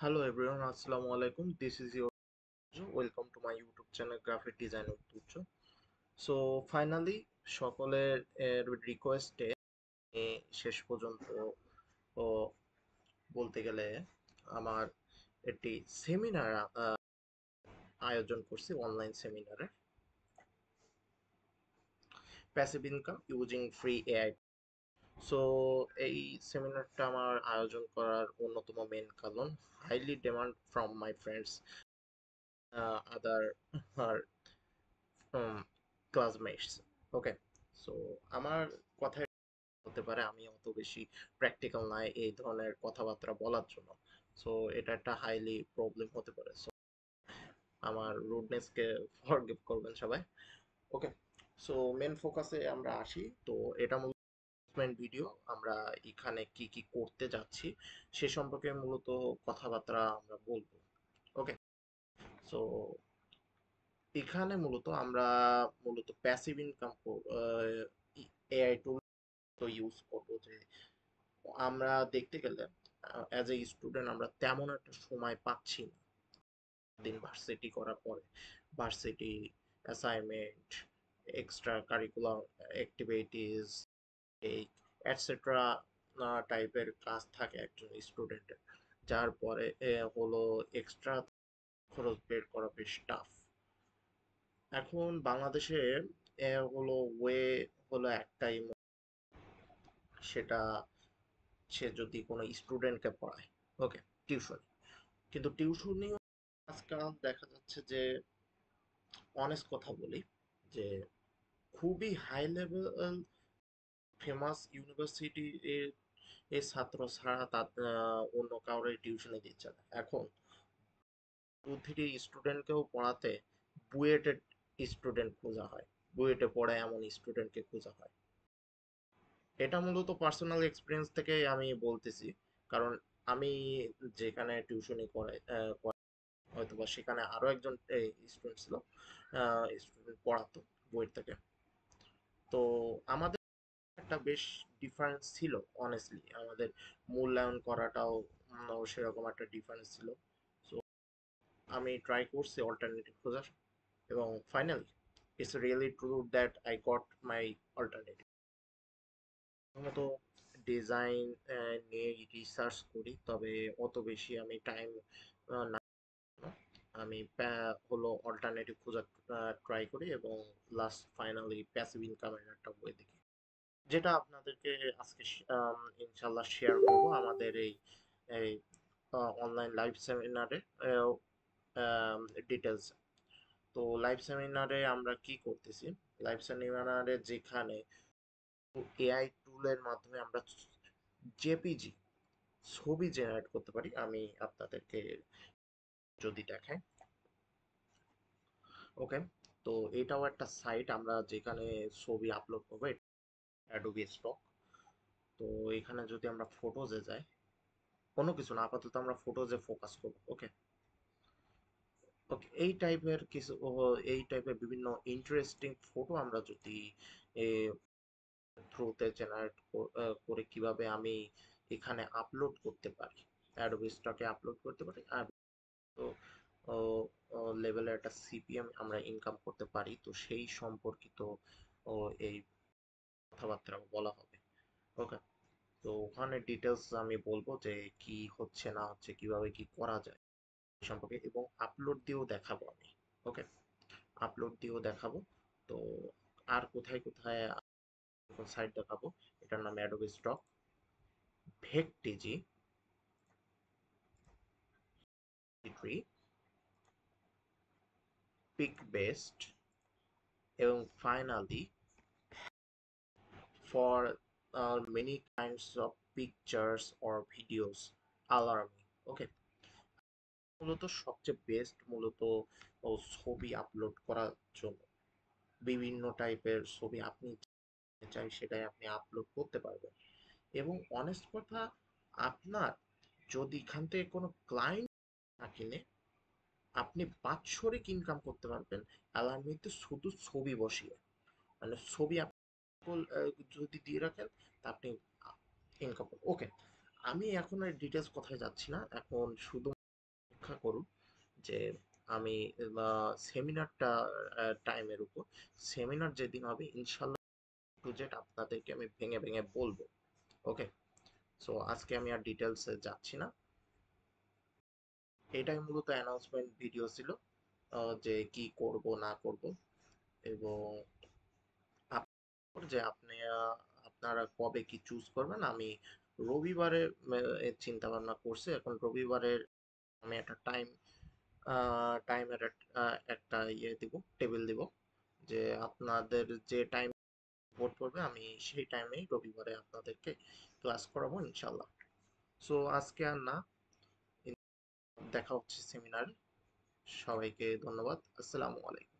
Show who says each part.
Speaker 1: Hello everyone, Assalamu alaikum. This is your welcome to my YouTube channel Graphic Design Uttujo. So finally সকলের রিকোয়েস্টে শেষ পর্যন্ত ও বলতে গেলে আমার একটি সেমিনার আয়োজন করছি অনলাইন সেমিনারে passive income using free AI. So এই সেমিনারটা আমার আয়োজন করার অন্যতম মেন কারণ highly demand from my friends other classmates. Okay, so আমার কথায় হতে পারে আমি অত বেশি প্র্যাকটিক্যাল নয় এই ধরনের কথাবার্তা বলার জন্য। সো এটা একটা হাইলি প্রবলেম হতে পারে, সো আমার রুডনেসকে ফরগিভ করবেন সবাই। ওকে, সো মেন ফোকাসে আমরা আসি। তো এটা মূলত ভিডিও, আমরা এখানে কি কি করতে যাচ্ছি সে সম্পর্কে মূলত কথাবার্তা আমরা বলবো। ওকে, সো এখানে মূলত প্যাসিভ ইনকাম এআই টুল তো ইউজ করবো। যে আমরা দেখতে গেলে অ্যাজ এ স্টুডেন্ট আমরা তেমন একটা সময় পাচ্ছি না দিন ভার্সিটি করার পরে। Varsity assignment, extra curricular activities, এই এটসেট্রা টাইপের কাজ থাকে একজন স্টুডেন্টের, যার পরে হলো এক্সট্রা খরচ বের করা বেশ টাফ। এখন বাংলাদেশে হলো ওয়ে হলো একটাই, সেটা সে যদি কোনো স্টুডেন্টকে পড়ায়। ওকে, টিউশন। কিন্তু টিউশনিও আজকাল দেখা যাচ্ছে যে অনেস্ট কথা বলি যে খুবই হাই লেভেল ফেমাস ইউনিভার্সিটি এর এর ছাত্র ছাড়া অন্য কাউরে টিউশনে দিচ্ছে না। এখন 2-3 স্টুডেন্টকেও পড়াতে বুয়েটের স্টুডেন্ট খোঁজা হয়, বুয়েটে পড়ে এমন স্টুডেন্টকে খোঁজা হয়। এটা মূলত পার্সোনাল এক্সপিরিয়েন্স থেকে আমি বলতেছি, কারণ আমি যেখানে টিউশনি করাই হয়তোবা সেখানে আরো একজন স্টুডেন্ট ছিল, স্টুডেন্ট পড়াতো বইয়ের থেকে। তো আমাদের একটা বেশ ডিফারেন্স ছিল, অনেস্টলি আমাদের মূল্যায়ন করাটাও সেরকম একটা ডিফারেন্স ছিল। সো আমি ট্রাই করছি অল্টারনেটিভ খোঁজার, এবং finally it's really true that I got my alternative. প্রথমত ডিজাইন নিয়ে রিসার্চ করি, তবে অত বেশি আমি টাইম না, আমি হলো অল্টারনেটিভ খোঁজার ট্রাই করি, এবং লাস্ট ফাইনালি প্যাসিভ ইনকামের একটা বই দেখি, যেটা আপনাদেরকে আজকে ইনশাল্লাহ শেয়ার করব আমাদের এই এই অনলাইন লাইভ সেমিনারে ডিটেলস। তো লাইভ সেমিনারে আমরা কি করতেছি, লাইভ সেমিনারে যেখানে এআই টুলের মাধ্যমে আমরা জেপিজি ছবি জেনারেট করতে পারি। আমি আপনাদেরকে যদি দেখাই, ওকে, তো এটাও একটা সাইট আমরা যেখানে ছবি আপলোড করবো, অ্যাডোবি স্টক। তো এখানে যদি আমরা ফটোজে যাই, কোনো কিছু না, আপাতত আমরা ফটোজে ফোকাস করবো। ওকে, ওকে, এই টাইপের বিভিন্ন ইন্টারেস্টিং ফটো আমরা যদি থ্রুতে জেনারেট করে কিভাবে আমি এখানে আপলোড করতে পারি, অ্যাডোবি স্টকে আপলোড করতে পারি, আর তো লেভেলের একটা সিপিএম আমরা ইনকাম করতে পারি, তো সেই সম্পর্কিত ও এই কথাবার্তা বলা হবে। ওকে, তো ওখানে ডিটেলস আমি বলবো যে কি হচ্ছে না হচ্ছে, কিভাবে কি করা যায় এই সম্পর্কে, এবং আপলোড দিয়েও দেখাবো আমি। ওকে, আপলোড দিয়েও দেখাবো। তো আর কোথায় কোথায় সাইট দেখাবো, এটার নাম অ্যাডোবি স্টক, ভেকটিজি, ট্রি, পিক বেস্ট, এবং finally for many kinds of pictures or videos alarm me. Okay, মূলত সবচেয়ে বেস্ট মূলত ছবি আপলোড করার জন্য, বিভিন্ন টাইপের ছবি আপনি চাই সেটাই আপনি আপলোড করতে পারবেন। এবং অনেস্ট কথা, আপনার যদি এখান থেকে কোনো ক্লায়েন্ট না কিনে, আপনি বাৎসরিক ইনকাম করতে পারবেন অ্যালার্মিতে শুধু ছবি বসিয়ে। মানে ছবি আপনি যদি দিয়ে রাখেন তা আপনি ইনকাম করবেন। ওকে, আমি এখন আর ডিটেলস কথায় যাচ্ছি না, এখন শুধু অপেক্ষা করুন যে আমি সেমিনারটা টাইমের উপর, সেমিনার যেদিন হবে ইনশাল্লাহ টু জেড আপনাদেরকে আমি ভেঙে ভেঙে বলবো। ওকে, সো আজকে আমি আর ডিটেলসে যাচ্ছি না, এটাই মূলত অ্যানাউন্সমেন্ট ভিডিও ছিল, যে কি করব না করব, এবং যে আপনি আপনারা কবে কি চুজ করবেন। আমি রবিবারে চিন্তা ভাবনা করছি, এখন রবিবারের আমি একটা টাইমের একটা দিব, টেবিল দিব, যে আপনাদের যে টাইম ভোট করবে আমি সেই টাইমেই রবিবারে আপনাদেরকে ক্লাস করাবো ইনশাল্লাহ। সো আজকে আর না, দেখা হচ্ছে সেমিনারে। সবাইকে ধন্যবাদ। আসসালামু আলাইকুম।